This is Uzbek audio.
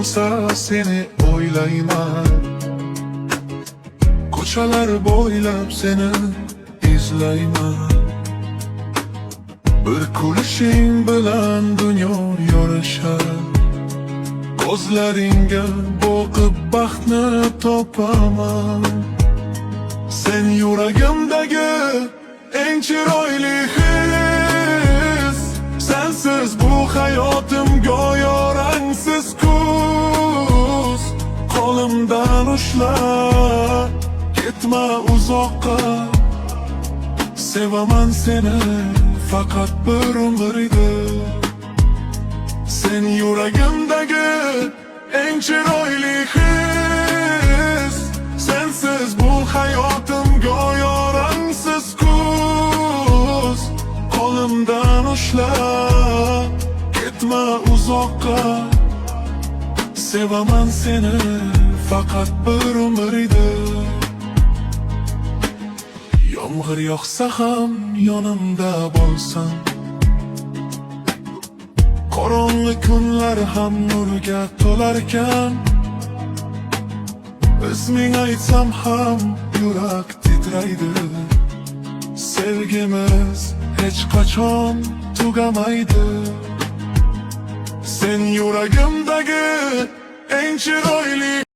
yoksa seni o'ylayman. Ko'chalar bo'ylab seni izlayman. Bir kulishing bilan dunyo yorishar. Ko'zlaringga boqib baxtni topaman. Sen yuragimdagi eng chiroyli his. Sensiz bu hayotim go'yo rangsiz kuz. Qo'limdan ushla, ketma uzoqqa. Sevaman seni faqat bir umr edi. Sen yuragimdagi eng chiroyli his. Sensiz bu hayotim go'yo rangsiz kuz. Qo'limdan ushla, ketma uzoqqa. Sevaman seni faqat bir umr edi. Yomg'ir yog'sa ham yonimda bo'lsan. Qorong'i kunlar ham nurga to'larkan. Isming aytsam ham yurak titraydi. Sevgimiz hech qachon tugamaydi. Sen yuragimdagi eng chiroyli